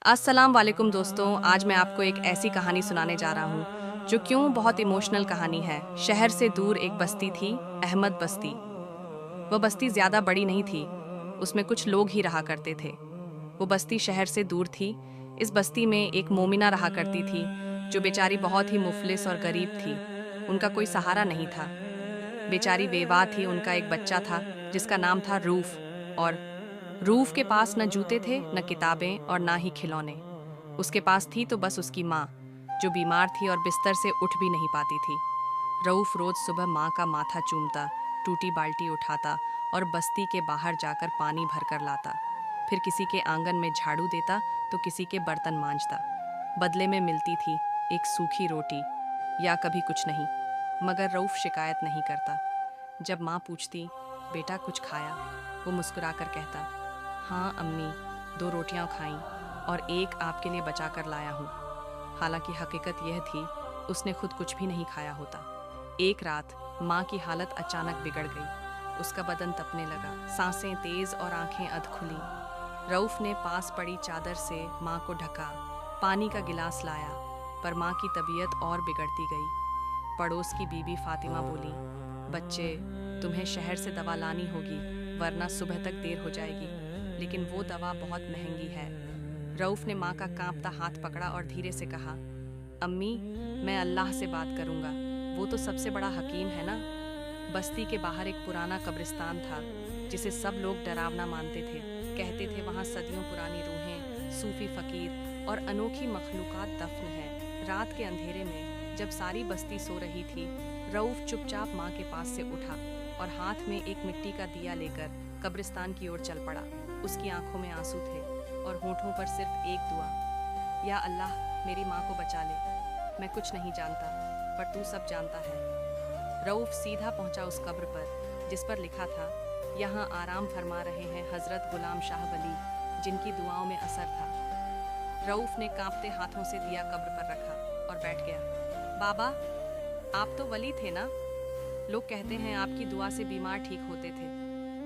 अस्सलाम वालेकुम दोस्तों, आज मैं आपको एक ऐसी कहानी सुनाने जा रहा हूँ जो क्यों बहुत इमोशनल कहानी है। शहर से दूर एक बस्ती थी, अहमद बस्ती। वो बस्ती ज़्यादा बड़ी नहीं थी, उसमें कुछ लोग ही रहा करते थे। वो बस्ती शहर से दूर थी। इस बस्ती में एक मोमिना रहा करती थी, जो बेचारी बहुत ही मुफलिस और गरीब थी। उनका कोई सहारा नहीं था। बेचारी बेवा थी। उनका एक बच्चा था जिसका नाम था रूफ। और रूफ के पास न जूते थे, न किताबें और ना ही खिलौने। उसके पास थी तो बस उसकी माँ, जो बीमार थी और बिस्तर से उठ भी नहीं पाती थी। रऊफ रोज सुबह माँ का माथा चूमता, टूटी बाल्टी उठाता और बस्ती के बाहर जाकर पानी भरकर लाता। फिर किसी के आंगन में झाड़ू देता तो किसी के बर्तन मांजता। बदले में मिलती थी एक सूखी रोटी या कभी कुछ नहीं, मगर रऊफ शिकायत नहीं करता। जब माँ पूछती, बेटा कुछ खाया? वो मुस्कुराकर कहता, हाँ अम्मी, 2 रोटियां खाईं और एक आपके लिए बचा कर लाया हूँ। हालांकि हकीकत यह थी, उसने खुद कुछ भी नहीं खाया होता। एक रात माँ की हालत अचानक बिगड़ गई। उसका बदन तपने लगा, सांसें तेज और आंखें अध खुली। रऊफ ने पास पड़ी चादर से माँ को ढका, पानी का गिलास लाया, पर माँ की तबीयत और बिगड़ती गई। पड़ोस की बीबी फातिमा बोली, बच्चे, तुम्हें शहर से दवा लानी होगी, वरना सुबह तक देर हो जाएगी। लेकिन वो दवा बहुत महंगी है। रऊफ ने माँ का कांपता हाथ पकड़ा और धीरे से कहा, अम्मी, मैं अल्लाह से बात करूँगा, वो तो सबसे बड़ा हकीम है ना। बस्ती के बाहर एक पुराना कब्रिस्तान था, जिसे सब लोग डरावना मानते थे। कहते थे वहाँ सदियों पुरानी रूहें, सूफी फकीर और अनोखी मखलूकात दफन है। रात के अंधेरे में जब सारी बस्ती सो रही थी, रऊफ चुपचाप माँ के पास से उठा और हाथ में एक मिट्टी का दिया लेकर कब्रिस्तान की ओर चल पड़ा। उसकी आंखों में आंसू थे और होठों पर सिर्फ एक दुआ, या अल्लाह, मेरी माँ को बचा ले। मैं कुछ नहीं जानता, पर तू सब जानता है। रऊफ सीधा पहुंचा उस कब्र पर, जिस पर लिखा था, यहाँ आराम फरमा रहे हैं हजरत गुलाम शाह वली, जिनकी दुआओं में असर था। रऊफ ने कांपते हाथों से दिया कब्र पर रखा और बैठ गया। बाबा, आप तो वली थे ना? लोग कहते हैं आपकी दुआ से बीमार ठीक होते थे।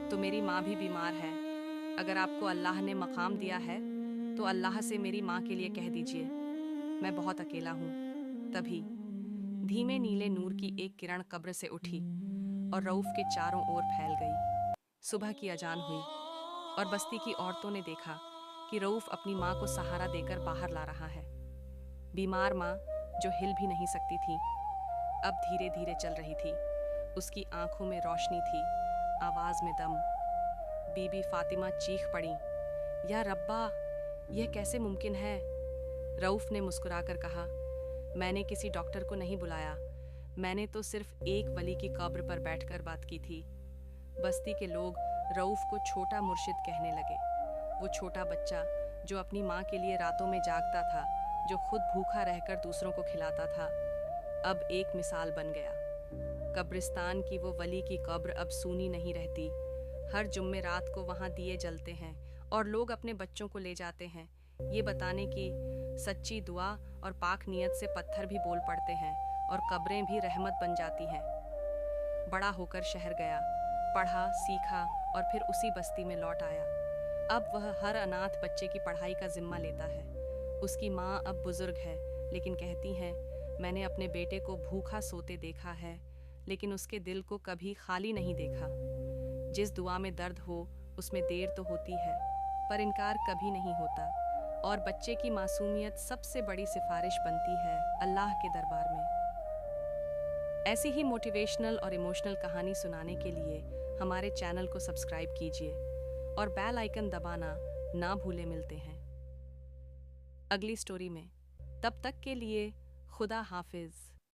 तो मेरी माँ भी बीमार है। अगर आपको अल्लाह ने मकाम दिया है तो अल्लाह से मेरी माँ के लिए कह दीजिए, मैं बहुत अकेला हूँ। तभी धीमे नीले नूर की एक किरण कब्र से उठी और रऊफ के चारों ओर फैल गई। सुबह की अजान हुई और बस्ती की औरतों ने देखा कि रऊफ अपनी माँ को सहारा देकर बाहर ला रहा है। बीमार माँ, जो हिल भी नहीं सकती थी, अब धीरे धीरे चल रही थी। उसकी आंखों में रोशनी थी, आवाज में दम। बीबी फातिमा चीख पड़ी, या रब्बा, यह कैसे मुमकिन है? रऊफ ने मुस्कुराकर कहा, मैंने किसी डॉक्टर को नहीं बुलाया, मैंने तो सिर्फ एक वली की कब्र पर बैठकर बात की थी। बस्ती के लोग रऊफ को छोटा मुर्शिद कहने लगे। वो छोटा बच्चा जो अपनी माँ के लिए रातों में जागता था, जो खुद भूखा रहकर दूसरों को खिलाता था, अब एक मिसाल बन गया। कब्रिस्तान की वो वली की कब्र अब सूनी नहीं रहती। हर जुम्मे रात को वहाँ दिए जलते हैं और लोग अपने बच्चों को ले जाते हैं, ये बताने की सच्ची दुआ और पाक नियत से पत्थर भी बोल पड़ते हैं और कब्रें भी रहमत बन जाती हैं। बड़ा होकर शहर गया, पढ़ा, सीखा और फिर उसी बस्ती में लौट आया। अब वह हर अनाथ बच्चे की पढ़ाई का जिम्मा लेता है। उसकी माँ अब बुजुर्ग है, लेकिन कहती हैं, मैंने अपने बेटे को भूखा सोते देखा है, लेकिन उसके दिल को कभी खाली नहीं देखा। जिस दुआ में दर्द हो उसमें देर तो होती है, पर इनकार कभी नहीं होता। और बच्चे की मासूमियत सबसे बड़ी सिफारिश बनती है अल्लाह के दरबार में। ऐसी ही मोटिवेशनल और इमोशनल कहानी सुनाने के लिए हमारे चैनल को सब्सक्राइब कीजिए और बेल आइकन दबाना ना भूले। मिलते हैं अगली स्टोरी में, तब तक के लिए खुदा हाफिज।